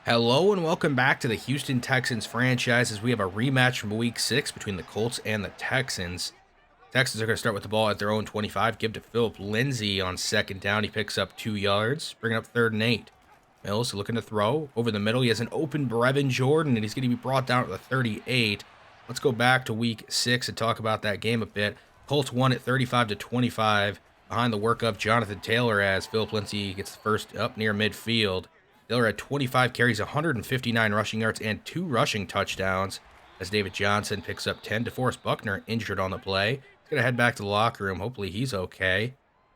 Hello and welcome back to the Houston Texans franchise as we have a rematch from Week 6 between the Colts and the Texans. Texans are going to start with the ball at their own 25, give to Philip Lindsay on second down. He picks up 2 yards, bringing up 3rd and 8. Mills looking to throw over the middle. He has an open Brevin Jordan, and he's going to be brought down at the 38. Let's go back to Week 6 and talk about that game a bit. Colts won at 35-25 behind the work of Jonathan Taylor as Philip Lindsay gets the first up near midfield. Taylor had 25 carries, 159 rushing yards, and 2 rushing touchdowns as David Johnson picks up 10. DeForest Buckner injured on the play. He's going to head back to the locker room. Hopefully he's okay.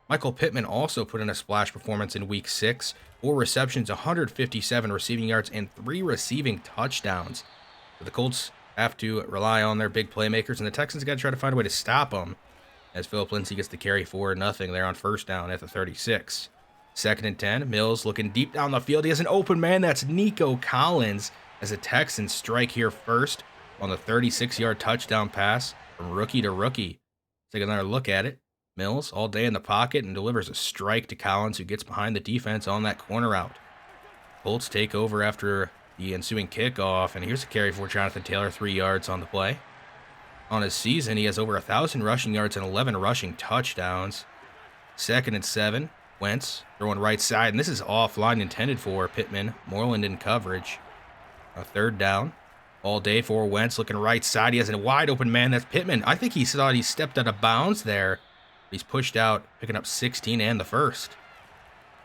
Michael Pittman also put in a splash performance in Week 6. 4 receptions, 157 receiving yards, and 3 receiving touchdowns. So the Colts have to rely on their big playmakers, and the Texans got to try to find a way to stop them as Philip Lindsay gets the carry for nothing there on first down at the 36. 2nd and 10, Mills looking deep down the field. He has an open man. That's Nico Collins as the Texans strike here first on the 36-yard touchdown pass from rookie to rookie. Take another look at it. Mills all day in the pocket and delivers a strike to Collins, who gets behind the defense on that corner route. Colts take over after the ensuing kickoff, and here's a carry for Jonathan Taylor, 3 yards on the play. On his season, he has over 1,000 rushing yards and 11 rushing touchdowns. 2nd and 7. Wentz throwing right side, and this is offline intended for Pittman. Moreland in coverage. A 3rd down. All day for Wentz looking right side. He has a wide open man. That's Pittman. I think he thought he stepped out of bounds there. He's pushed out, picking up 16 and the first.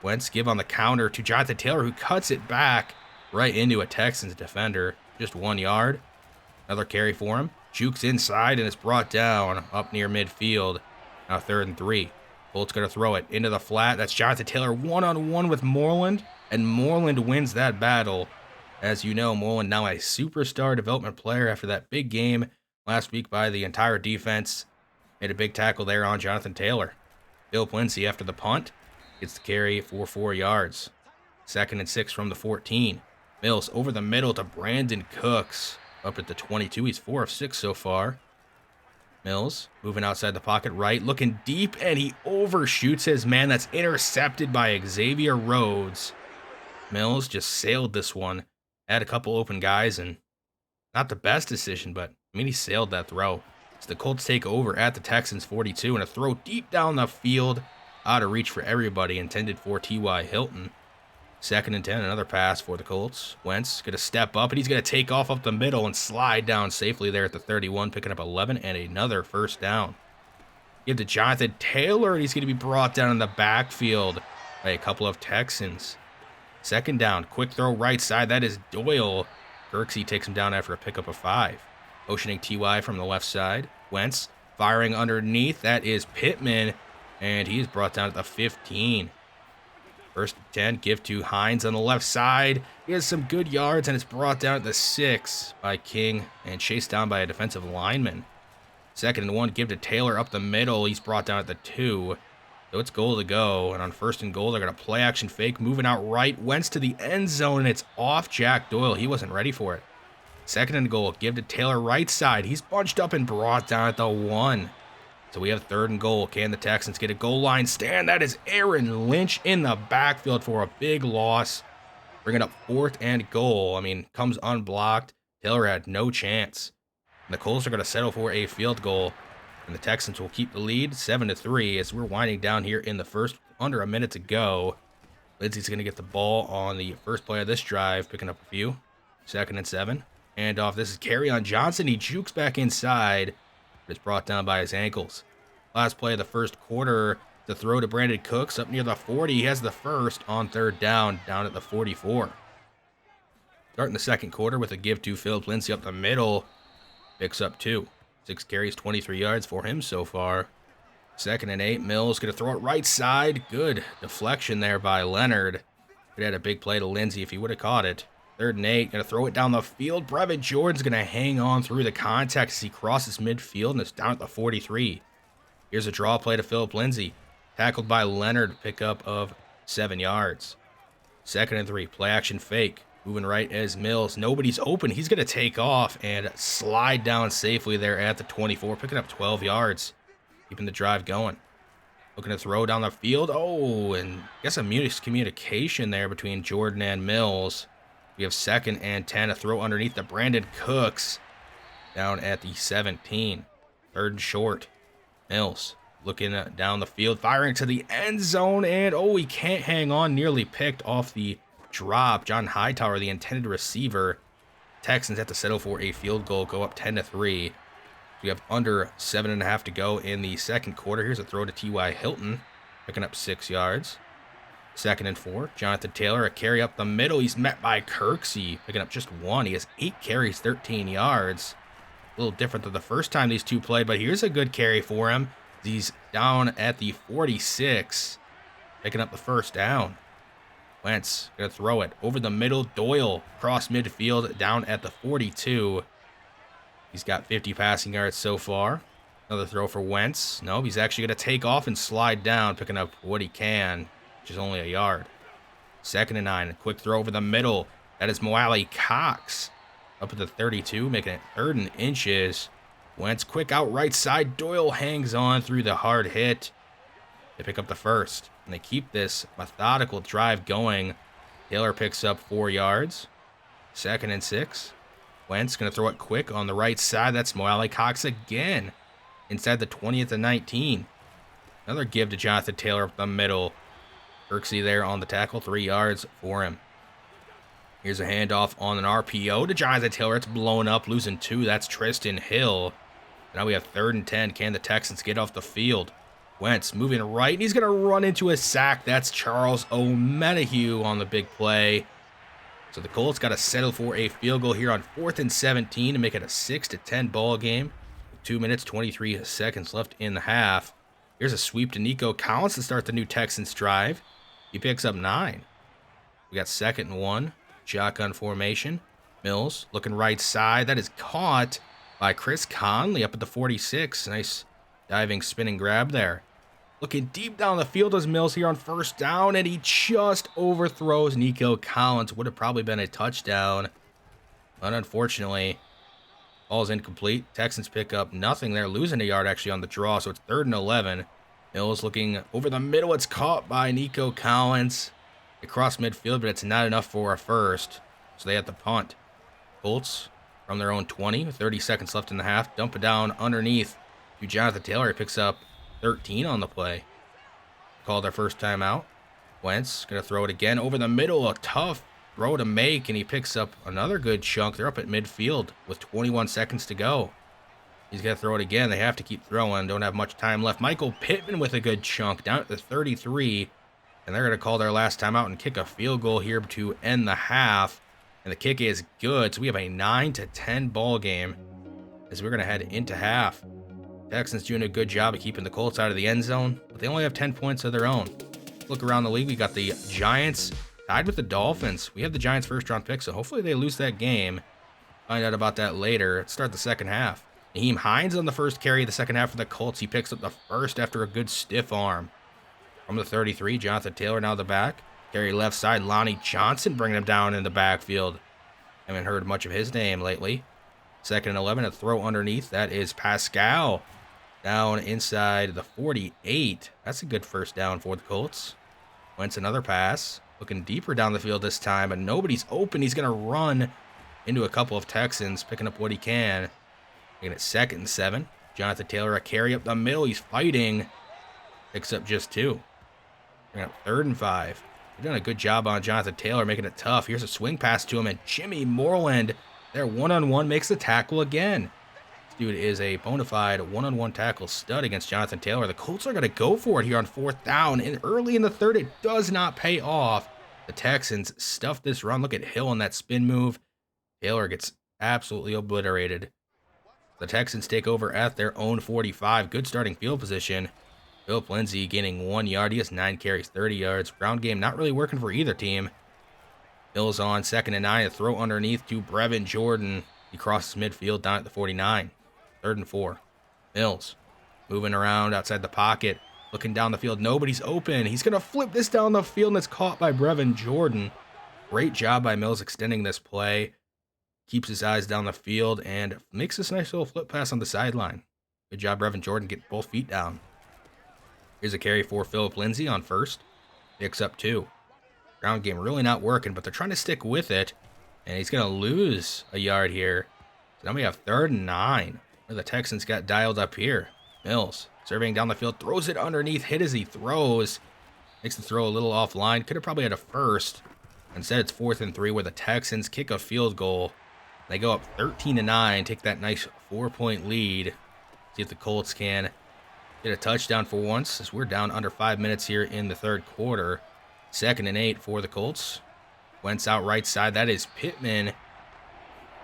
Wentz give on the counter to Jonathan Taylor, who cuts it back right into a Texans defender. Just 1 yard. Another carry for him. Jukes inside, and it's brought down up near midfield. Now 3rd and 3. Colts going to throw it into the flat. That's Jonathan Taylor one-on-one with Moreland, and Moreland wins that battle. As you know, Moreland now a superstar development player after that big game last week by the entire defense. Made a big tackle there on Jonathan Taylor. Philip Lindsay after the punt gets the carry for 4 yards. 2nd and 6 from the 14. Mills over the middle to Brandon Cooks up at the 22. He's 4 of 6 so far. Mills moving outside the pocket right, looking deep, and he overshoots his man. That's intercepted by Xavier Rhodes. Mills just sailed this one. Had a couple open guys, and not the best decision, but he sailed that throw. So the Colts take over at the Texans 42, and a throw deep down the field, out of reach for everybody, intended for T.Y. Hilton. 2nd and 10, another pass for the Colts. Wentz going to step up, and he's going to take off up the middle and slide down safely there at the 31, picking up 11 and another first down. Give to Jonathan Taylor, and he's going to be brought down in the backfield by a couple of Texans. 2nd down, quick throw right side. That is Doyle. Kirksey takes him down after a pickup of 5. Motioning T.Y. from the left side. Wentz firing underneath. That is Pittman, and he's brought down at the 15. 1st and 10, give to Hines on the left side. He has some good yards, and it's brought down at the 6 by King and chased down by a defensive lineman. 2nd and 1, give to Taylor up the middle. He's brought down at the 2. So it's goal to go, and on 1st and goal, they're going to play action fake, moving out right. Wentz to the end zone, and it's off Jack Doyle. He wasn't ready for it. 2nd and goal, give to Taylor right side. He's bunched up and brought down at the 1. So we have 3rd and goal. Can the Texans get a goal line stand? That is Aaron Lynch in the backfield for a big loss. Bringing up 4th and goal. Comes unblocked. Taylor had no chance. And the Colts are going to settle for a field goal. And the Texans will keep the lead 7-3 as we're winding down here in the first, under a minute to go. Lindsay's going to get the ball on the first play of this drive, picking up a few. 2nd and 7. And off. This is carry on Johnson. He jukes back inside. It's brought down by his ankles. Last play of the first quarter, the throw to Brandon Cooks up near the 40. He has the first on 3rd down at the 44. Starting the 2nd quarter with a give to Philip Lindsay up the middle. Picks up 2. 6 carries, 23 yards for him so far. 2nd and 8, Mills going to throw it right side. Good deflection there by Leonard. Could have had a big play to Lindsay if he would have caught it. 3rd and 8, going to throw it down the field. Brevin Jordan's going to hang on through the contact as he crosses midfield, and it's down at the 43. Here's a draw play to Philip Lindsay. Tackled by Leonard, pickup of 7 yards. 2nd and 3, play action fake. Moving right as Mills. Nobody's open. He's going to take off and slide down safely there at the 24, picking up 12 yards. Keeping the drive going. Looking to throw down the field. Oh, and I guess a miscommunication there between Jordan and Mills. We have 2nd and 10, a throw underneath to Brandon Cooks down at the 17. 3rd and short. Mills looking down the field, firing to the end zone, and he can't hang on. Nearly picked off the drop. John Hightower, the intended receiver. Texans have to settle for a field goal, go up 10-3. We have under 7.5 to go in the second quarter. Here's a throw to T.Y. Hilton, picking up 6 yards. 2nd and 4. Jonathan Taylor, a carry up the middle. He's met by Kirksey, picking up just 1. He has 8 carries, 13 yards. A little different than the first time these two played, but here's a good carry for him. He's down at the 46, picking up the first down. Wentz gonna throw it over the middle. Doyle cross midfield down at the 42. He's got 50 passing yards so far. Another throw for Wentz. No, he's actually gonna take off and slide down, picking up what he can, which is only a yard. 2nd and 9. A quick throw over the middle. That is Moali Cox up at the 32, making it 3rd and inches. Wentz quick out right side. Doyle hangs on through the hard hit. They pick up the first, and they keep this methodical drive going. Taylor picks up 4 yards. 2nd and 6. Wentz going to throw it quick on the right side. That's Moali Cox again inside the 20th and 19. Another give to Jonathan Taylor up the middle. Kirksey there on the tackle, 3 yards for him. Here's a handoff on an RPO to Jonathan Taylor. It's blown up, losing 2. That's Tristan Hill. Now we have 3rd and 10. Can the Texans get off the field? Wentz moving right, and he's going to run into a sack. That's Charles O'Menahue on the big play. So the Colts got to settle for a field goal here on 4th and 17 to make it a 6-10 ball game. 2 minutes, 23 seconds left in the half. Here's a sweep to Nico Collins to start the new Texans drive. He picks up 9. We got 2nd and 1. Shotgun formation. Mills looking right side. That is caught by Chris Conley up at the 46. Nice diving spin and grab there. Looking deep down the field as Mills here on 1st down, and he just overthrows Nico Collins. Would have probably been a touchdown, but unfortunately, ball's incomplete. Texans pick up nothing there, losing a yard actually on the draw, so it's 3rd and 11. Mills looking over the middle. It's caught by Nico Collins. Across midfield, but it's not enough for a first, so they have to punt. Colts from their own 20, 30 seconds left in the half, dump it down underneath to Jonathan Taylor. He picks up 13 on the play. Called their first timeout. Wentz going to throw it again over the middle. A tough throw to make, and he picks up another good chunk. They're up at midfield with 21 seconds to go. He's going to throw it again. They have to keep throwing. Don't have much time left. Michael Pittman with a good chunk down at the 33. And they're going to call their last timeout and kick a field goal here to end the half. And the kick is good. So we have a 9-10 ball game as we're going to head into half. Texans doing a good job of keeping the Colts out of the end zone, but they only have 10 points of their own. Look around the league. We got the Giants tied with the Dolphins. We have the Giants' first-round pick, so hopefully they lose that game. Find out about that later. Let's start the second half. Naheem Hines on the first carry of the second half for the Colts. He picks up the first after a good stiff arm. From the 33, Jonathan Taylor now the back. Carry left side, Lonnie Johnson bringing him down in the backfield. Haven't heard much of his name lately. 2nd and 11, a throw underneath. That is Pascal down inside the 48. That's a good first down for the Colts. Wentz another pass. Looking deeper down the field this time, but nobody's open. He's going to run into a couple of Texans, picking up what he can. Making it 2nd and 7. Jonathan Taylor, a carry up the middle. He's fighting. Picks up just 2. Bringing up 3rd and 5. They've done a good job on Jonathan Taylor, making it tough. Here's a swing pass to him, and Jimmy Moreland, their one-on-one, makes the tackle again. This dude is a bona fide one-on-one tackle stud against Jonathan Taylor. The Colts are going to go for it here on 4th down, and early in the 3rd, it does not pay off. The Texans stuff this run. Look at Hill on that spin move. Taylor gets absolutely obliterated. The Texans take over at their own 45. Good starting field position. Philip Lindsay gaining 1 yard. He has 9 carries, 30 yards. Ground game not really working for either team. Hill's on 2nd and 9. A throw underneath to Brevin Jordan. He crosses midfield down at the 49. 3rd and 4. Mills moving around outside the pocket. Looking down the field. Nobody's open. He's going to flip this down the field, and it's caught by Brevin Jordan. Great job by Mills extending this play. Keeps his eyes down the field and makes this nice little flip pass on the sideline. Good job, Brevin Jordan, get both feet down. Here's a carry for Philip Lindsay on 1st. Picks up 2. Ground game really not working, but they're trying to stick with it. And he's going to lose a yard here. So now we have 3rd and 9. Where the Texans got dialed up here. Mills surveying down the field, throws it underneath, hit as he throws. Makes the throw a little offline. Could have probably had a first. Instead, it's 4th and 3 where the Texans kick a field goal. They go up 13-9, take that nice 4-point lead. See if the Colts can get a touchdown for once, as we're down under 5 minutes here in the 3rd quarter. 2nd and 8 for the Colts. Wentz out right side. That is Pittman.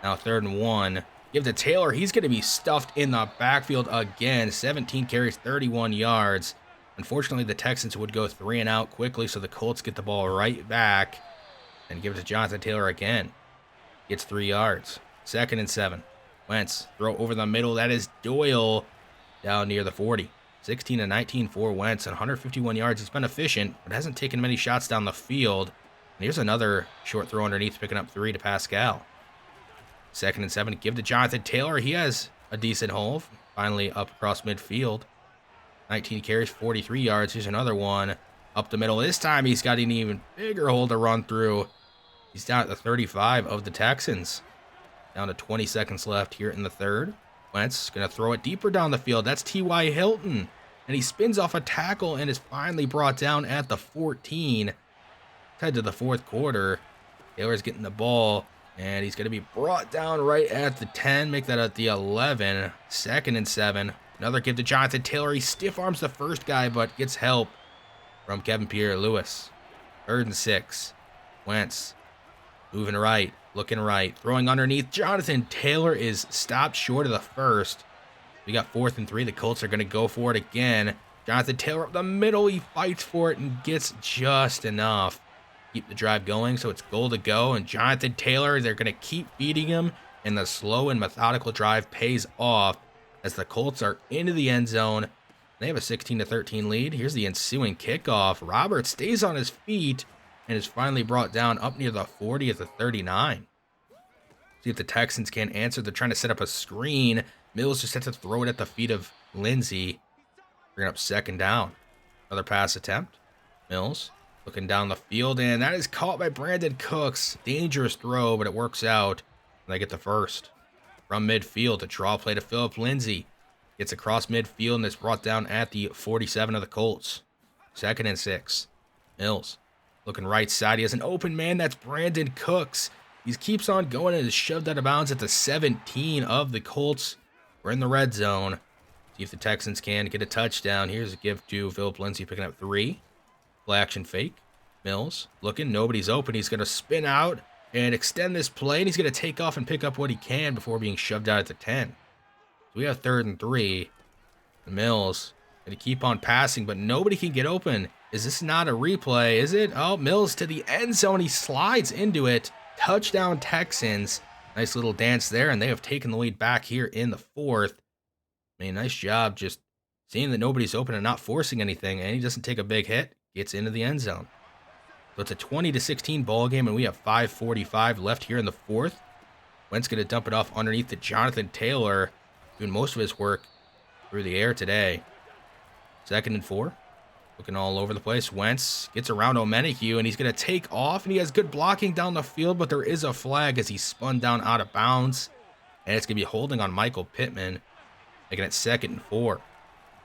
Now 3rd and 1. Give to Taylor. He's going to be stuffed in the backfield again. 17 carries, 31 yards. Unfortunately, the Texans would go 3 and out quickly, so the Colts get the ball right back and give it to Jonathan Taylor again. Gets 3 yards. 2nd and 7. Wentz, throw over the middle. That is Doyle down near the 40. 16-19 for Wentz, and 151 yards. He's been efficient, but hasn't taken many shots down the field. And here's another short throw underneath, picking up 3 to Pascal. 2nd and 7. Give to Jonathan Taylor. He has a decent hole. Finally up across midfield. 19 carries, 43 yards. Here's another one. Up the middle. This time he's got an even bigger hole to run through. He's down at the 35 of the Texans. Down to 20 seconds left here in the 3rd. Wentz going to throw it deeper down the field. That's T.Y. Hilton. And he spins off a tackle and is finally brought down at the 14. Head to the 4th quarter. Taylor's getting the ball. And he's going to be brought down right at the 10. Make that at the 11. 2nd and 7. Another give to Jonathan Taylor. He stiff arms the first guy, but gets help from Kevin Pierre-Louis. 3rd and 6. Wentz moving right, looking right, throwing underneath. Jonathan Taylor is stopped short of the first. We got 4th and 3. The Colts are going to go for it again. Jonathan Taylor up the middle. He fights for it and gets just enough. Keep the drive going, so it's goal to go. And Jonathan Taylor, they're going to keep feeding him, and the slow and methodical drive pays off as the Colts are into the end zone. They have a 16-13 lead. Here's the ensuing kickoff. Roberts stays on his feet and is finally brought down up near the 40 at the 39. See if the Texans can't answer. They're trying to set up a screen. Mills just had to throw it at the feet of Lindsey. Bring up 2nd down. Another pass attempt. Mills looking down the field, and that is caught by Brandon Cooks. Dangerous throw, but it works out. And they get the first. From midfield, a draw play to Phillip Lindsay. Gets across midfield and is brought down at the 47 of the Colts. 2nd and 6. Mills looking right side. He has an open man. That's Brandon Cooks. He keeps on going and is shoved out of bounds at the 17 of the Colts. We're in the red zone. See if the Texans can get a touchdown. Here's a give to Phillip Lindsay, picking up 3. Play action fake. Mills looking. Nobody's open. He's going to spin out and extend this play, and he's going to take off and pick up what he can before being shoved out at the 10. So we have 3rd and 3. Mills going to keep on passing, but nobody can get open. Is this not a replay? Is it? Oh, Mills to the end zone. He slides into it. Touchdown Texans. Nice little dance there, and they have taken the lead back here in the 4th. I mean, nice job just seeing that nobody's open and not forcing anything, and he doesn't take a big hit. Gets into the end zone. So it's a 20-16 ball game, and we have 5:45 left here in the 4th. Wentz going to dump it off underneath to Jonathan Taylor, doing most of his work through the air today. 2nd and 4. Looking all over the place. Wentz gets around O'Menahue, and he's going to take off, and he has good blocking down the field, but there is a flag as he spun down out of bounds. And it's going to be holding on Michael Pittman, making it 2nd and 4.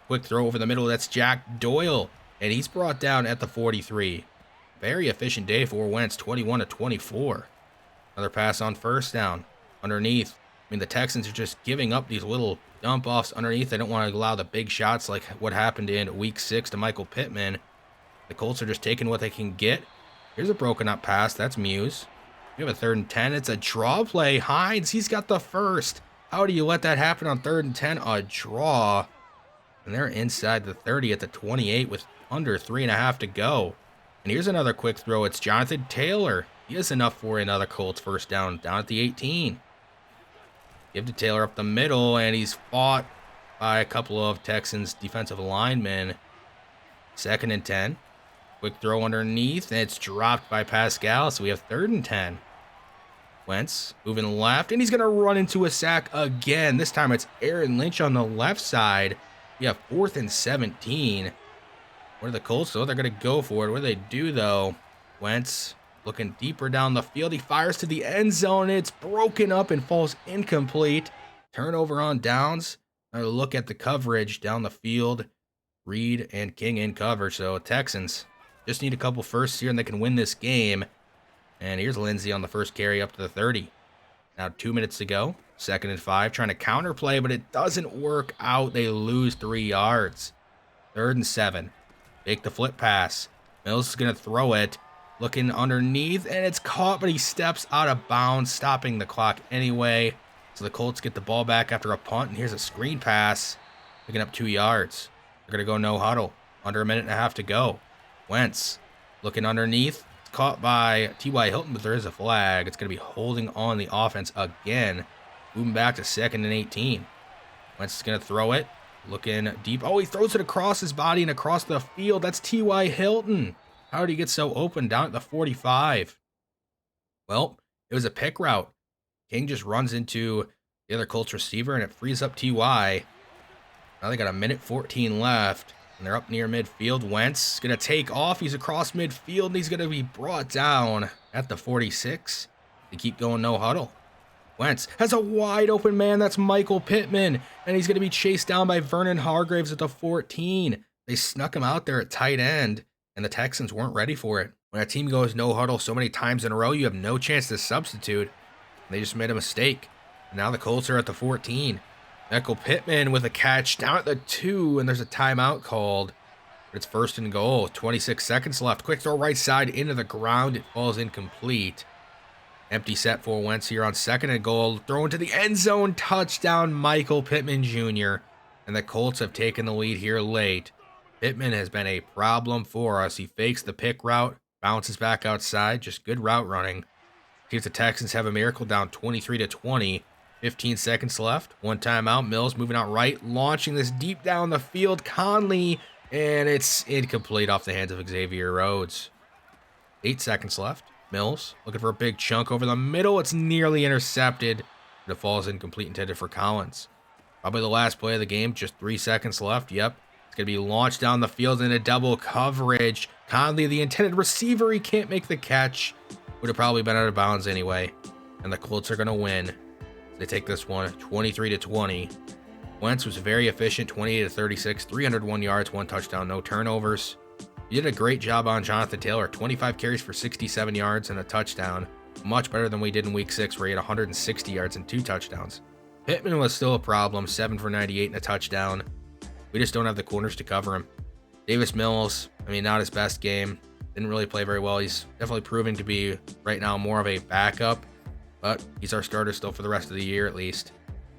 Quick throw over the middle. That's Jack Doyle, and he's brought down at the 43. Very efficient day for Wentz, 21-24. Another pass on 1st down. Underneath. I mean, the Texans are just giving up these little dump-offs underneath. They don't want to allow the big shots like what happened in Week 6 to Michael Pittman. The Colts are just taking what they can get. Here's a broken-up pass. That's Muse. We have a 3rd and 10. It's a draw play. Hines, he's got the first. How do you let that happen on 3rd and 10? A draw. And they're inside the 30 at the 28 with under 3.5 to go. And here's another quick throw. It's Jonathan Taylor. He has enough for another Colts 1st down at the 18. Give to Taylor up the middle, and he's fought by a couple of Texans defensive linemen. 2nd and 10. Quick throw underneath, and it's dropped by Pascal, so we have 3rd and 10. Wentz moving left, and he's going to run into a sack again. This time it's Aaron Lynch on the left side. We have 4th and 17. What are the Colts, though? They're going to go for it. What do they do, though? Wentz looking deeper down the field. He fires to the end zone. It's broken up and falls incomplete. Turnover on downs. Another look at the coverage down the field. Reed and King in cover. So Texans just need a couple firsts here and they can win this game. And here's Lindsey on the first carry up to the 30. Now 2 minutes to go. 2nd and 5. Trying to counterplay, but it doesn't work out. They lose 3 yards. 3rd and 7. Make the flip pass. Mills is going to throw it. Looking underneath, and it's caught, but he steps out of bounds, stopping the clock anyway. So the Colts get the ball back after a punt, and here's a screen pass. Picking up 2 yards. They're going to go no huddle. Under a minute and a half to go. Wentz looking underneath. It's caught by T.Y. Hilton, but there is a flag. It's going to be holding on the offense again. Moving back to 2nd and 18. Wentz is going to throw it. Looking deep. Oh, he throws it across his body and across the field. That's T.Y. Hilton. How did he get so open down at the 45? Well, it was a pick route. King just runs into the other Colts receiver, and it frees up T.Y. Now they got a minute 14 left, and they're up near midfield. Wentz is going to take off. He's across midfield, and he's going to be brought down at the 46. They keep going no huddle. Wentz has a wide open man. That's Michael Pittman, and he's going to be chased down by Vernon Hargraves at the 14. They snuck him out there at tight end, and the Texans weren't ready for it. When a team goes no huddle so many times in a row, you have no chance to substitute. They just made a mistake. And now the Colts are at the 14. Michael Pittman with a catch down at the 2, and there's a timeout called. But it's 1st and goal. 26 seconds left. Quick throw right side into the ground. It falls incomplete. Empty set for Wentz here on 2nd and goal. Thrown to the end zone. Touchdown, Michael Pittman Jr. And the Colts have taken the lead here late. Pittman has been a problem for us. He fakes the pick route, bounces back outside, just good route running. Seems the Texans have a miracle down 23-20. 15 seconds left. One timeout. Mills moving out right, launching this deep down the field. Conley, and it's incomplete off the hands of Xavier Rhodes. 8 seconds left. Mills looking for a big chunk over the middle. It's nearly intercepted, but it falls incomplete, intended for Collins. Probably the last play of the game. Just 3 seconds left. Yep. It's going to be launched down the field in a double coverage. Conley, the intended receiver, he can't make the catch. Would have probably been out of bounds anyway. And the Colts are going to win. They take this one 23-20. Wentz was very efficient, 28-36, 301 yards, 1 touchdown, no turnovers. He did a great job on Jonathan Taylor, 25 carries for 67 yards and a touchdown. Much better than we did in week 6, where he had 160 yards and 2 touchdowns. Pittman was still a problem, 7 for 98 and a touchdown. We just don't have the corners to cover him. Davis Mills, not his best game. Didn't really play very well. He's definitely proving to be, right now, more of a backup. But he's our starter still for the rest of the year, at least.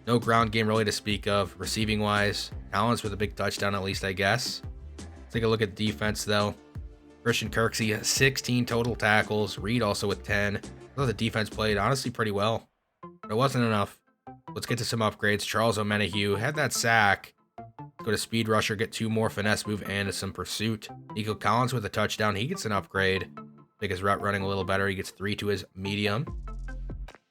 No ground game really to speak of, receiving-wise. Collins with a big touchdown, at least, I guess. Let's take a look at defense, though. Christian Kirksey has 16 total tackles. Reed also with 10. I thought the defense played, honestly, pretty well. But it wasn't enough. Let's get to some upgrades. Charles Omenihu had that sack. Go to speed rusher, get 2 more finesse move and some pursuit. Nico Collins with a touchdown. He gets an upgrade. Make his route running a little better. He gets 3 to his medium.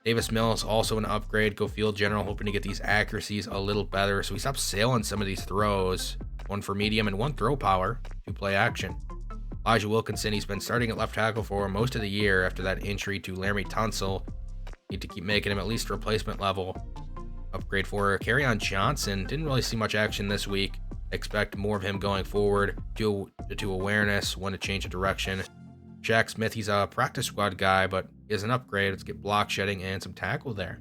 Davis Mills also an upgrade. Go field general, hoping to get these accuracies a little better. So he stopped sailing some of these throws. 1 for medium and 1 throw power. 2 play action. Elijah Wilkinson, he's been starting at left tackle for most of the year after that injury to Laramie Tunsil. Need to keep making him at least replacement level. Upgrade for Kerryon Johnson. Didn't really see much action this week. Expect more of him going forward. To awareness, when to change of direction. Jack Smith, he's a practice squad guy, but he has an upgrade. Let's get block shedding and some tackle there.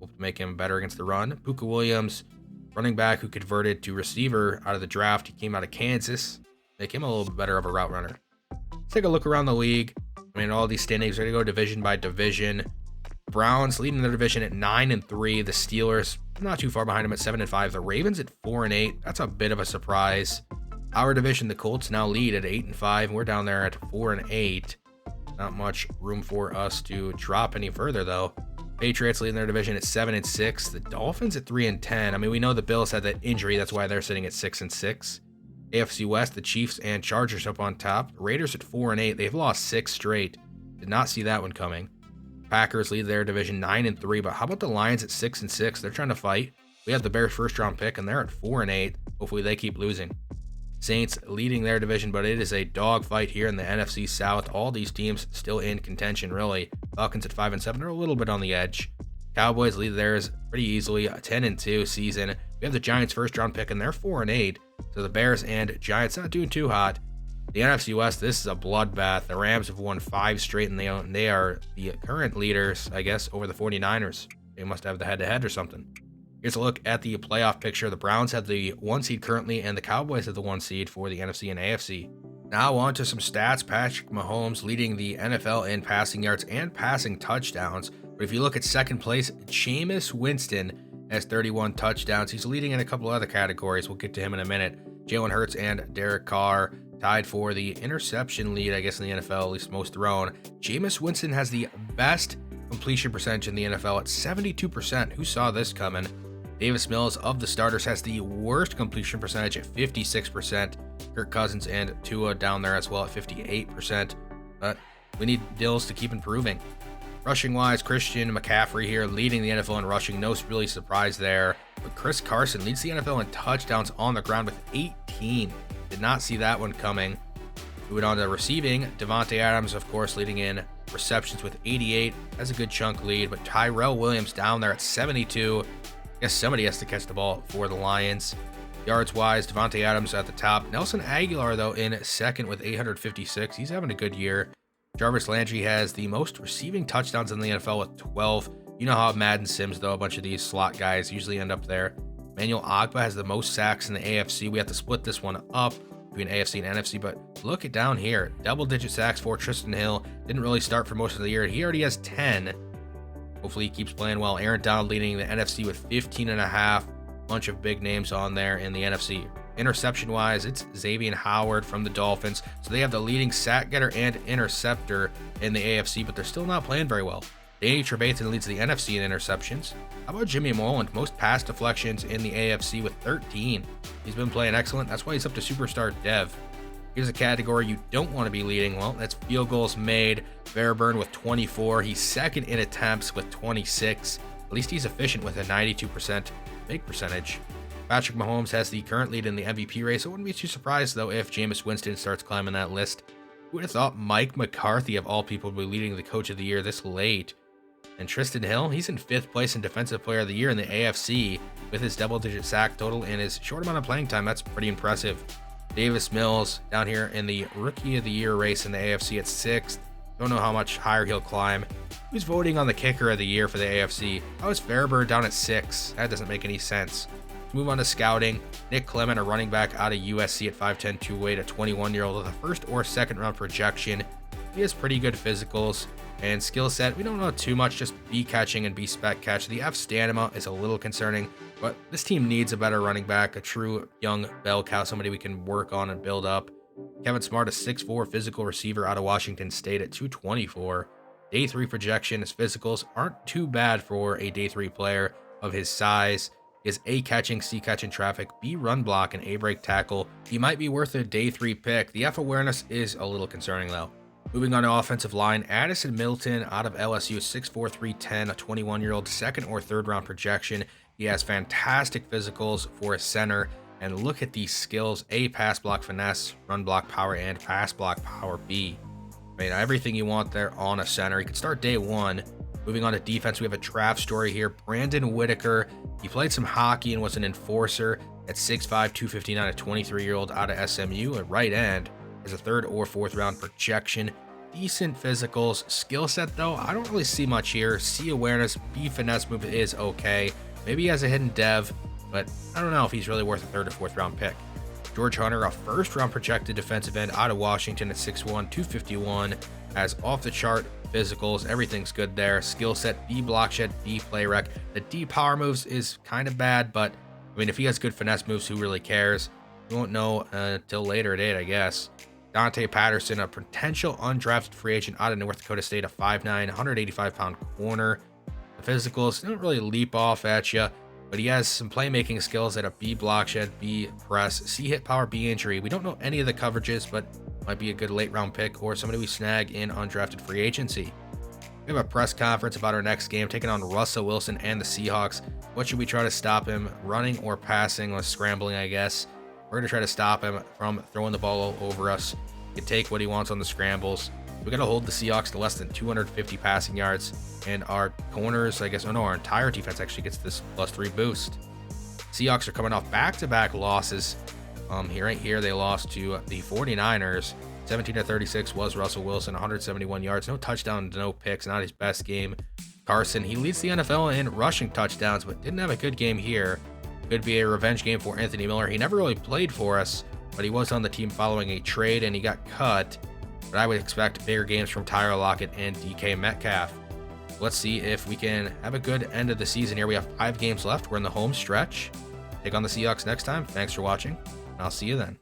Hope to make him better against the run. Puka Williams, running back who converted to receiver out of the draft. He came out of Kansas. Make him a little bit better of a route runner. Let's take a look around the league. All these standings are going to go division by division. Browns leading their division at 9-3. The Steelers not too far behind them at 7-5. The Ravens at 4-8. That's a bit of a surprise. Our division, the Colts, now lead at 8-5. We're down there at 4-8. Not much room for us to drop any further, though. Patriots leading their division at 7-6. The Dolphins at 3-10. We know the Bills had that injury. That's why they're sitting at 6-6. AFC West, the Chiefs and Chargers up on top. Raiders at 4-8. They've lost 6 straight. Did not see that one coming. Packers lead their division 9-3. But how about the Lions at 6-6? They're trying to fight. We have the Bears first round pick, and they're at 4-8. Hopefully they keep losing. Saints leading their division, but it is a dogfight here in the NFC South. All these teams still in contention, really. Falcons at 5-7 are a little bit on the edge. Cowboys lead theirs pretty easily, a 10-2 season. We have the Giants' first-round pick, and they're 4-8. So the Bears and Giants not doing too hot. The NFC West, this is a bloodbath. The Rams have won 5 straight, and they are the current leaders, I guess, over the 49ers. They must have the head-to-head or something. Here's a look at the playoff picture. The Browns have the 1 seed currently, and the Cowboys have the 1 seed for the NFC and AFC. Now on to some stats. Patrick Mahomes leading the NFL in passing yards and passing touchdowns. But if you look at second place, Jameis Winston has 31 touchdowns. He's leading in a couple other categories. We'll get to him in a minute. Jalen Hurts and Derek Carr tied for the interception lead, I guess, in the NFL, at least most thrown. Jameis Winston has the best completion percentage in the NFL at 72%. Who saw this coming? Davis Mills of the starters has the worst completion percentage at 56%. Kirk Cousins and Tua down there as well at 58%. But we need Dills to keep improving. Rushing wise, Christian McCaffrey here leading the NFL in rushing. No really surprise there. But Chris Carson leads the NFL in touchdowns on the ground with 18. Did not see that one coming. Moving on to receiving, Devontae Adams, of course, leading in receptions with 88. Has a good chunk lead. But Tyrell Williams down there at 72. I guess somebody has to catch the ball for the Lions. Yards-wise, Devontae Adams at the top. Nelson Aguilar, though, in second with 856. He's having a good year. Jarvis Landry has the most receiving touchdowns in the NFL with 12. You know how Madden Sims, though, a bunch of these slot guys usually end up there. Manuel Ogbah has the most sacks in the AFC. We have to split this one up between AFC and NFC, but look at down here. Double-digit sacks for Tristan Hill. Didn't really start for most of the year. He already has 10. Hopefully he keeps playing well. Aaron Donald leading the NFC with 15.5. Bunch of big names on there in the NFC. Interception-wise, it's Xavier Howard from the Dolphins. So they have the leading sack getter and interceptor in the AFC, but they're still not playing very well. Danny Trevathan leads the NFC in interceptions. How about Jimmy Moreland? Most pass deflections in the AFC with 13. He's been playing excellent. That's why he's up to superstar dev. Here's a category you don't want to be leading. Well, that's field goals made. Fairburn with 24. He's second in attempts with 26. At least he's efficient with a 92% make percentage. Patrick Mahomes has the current lead in the MVP race. I wouldn't be too surprised, though, if Jameis Winston starts climbing that list. Who would have thought Mike McCarthy, of all people, would be leading the Coach of the Year this late? And Tristan Hill, he's in 5th place in Defensive Player of the Year in the AFC with his double-digit sack total and his short amount of playing time. That's pretty impressive. Davis Mills down here in the Rookie of the Year race in the AFC at 6th. Don't know how much higher he'll climb. Who's voting on the Kicker of the Year for the AFC? How is Fairburn down at 6? That doesn't make any sense. Let's move on to scouting. Nick Clement, a running back out of USC at 5'10", 2-weight, a 21-year-old with a first or second round projection. He has pretty good physicals and skill set. We don't know too much, just be catching and be spec catch. The F stamina is a little concerning, but this team needs a better running back, a true young bell cow, somebody we can work on and build up. Kevin Smart, a 6'4" physical receiver out of Washington State at 224. Day 3 projection, his physicals aren't too bad for a day 3 player of his size. He has A catching, C catching traffic, B run block, and A break tackle. He might be worth a day 3 pick. The F awareness is a little concerning, though. Moving on to offensive line, Addison Middleton out of LSU, 6'4", 310, a 21-year-old second or third round projection. He has fantastic physicals for a center. And look at these skills: A, pass block finesse, run block power, and pass block power B. I mean, everything you want there on a center. He could start day 1. Moving on to defense, we have a draft story here. Brandon Whitaker. He played some hockey and was an enforcer at 6'5", 259, a 23-year-old out of SMU at right end. As a 3rd or 4th round projection. Decent physicals. Skill set, though, I don't really see much here. C awareness, B finesse move is okay. Maybe he has a hidden dev, but I don't know if he's really worth a 3rd or 4th round pick. George Hunter, a 1st round projected defensive end out of Washington at 6'1", 251, has off the chart physicals. Everything's good there. Skill set, B block shed, B play rec. The D power moves is kind of bad, but I mean, if he has good finesse moves, who really cares? We won't know until later date, I guess. Dante Patterson, a potential undrafted free agent out of North Dakota State, a 5'9", 185-pound corner. The physicals don't really leap off at you, but he has some playmaking skills at a B block shed, B press, C hit power, B injury. We don't know any of the coverages, but might be a good late round pick or somebody we snag in undrafted free agency. We have a press conference about our next game, taking on Russell Wilson and the Seahawks. What should we try to stop him, running or passing, or scrambling, I guess? We're going to try to stop him from throwing the ball all over us. He can take what he wants on the scrambles. We got to hold the Seahawks to less than 250 passing yards. And our corners, I guess, oh no, our entire defense actually gets this +3 boost. Seahawks are coming off back-to-back losses. Right here, they lost to the 49ers. 17-36 was Russell Wilson, 171 yards, no touchdowns, no picks, not his best game. Carson, he leads the NFL in rushing touchdowns, but didn't have a good game here. Could be a revenge game for Anthony Miller. He never really played for us, but he was on the team following a trade, and he got cut. But I would expect bigger games from Tyler Lockett and DK Metcalf. Let's see if we can have a good end of the season here. We have 5 games left. We're in the home stretch. Take on the Seahawks next time. Thanks for watching, and I'll see you then.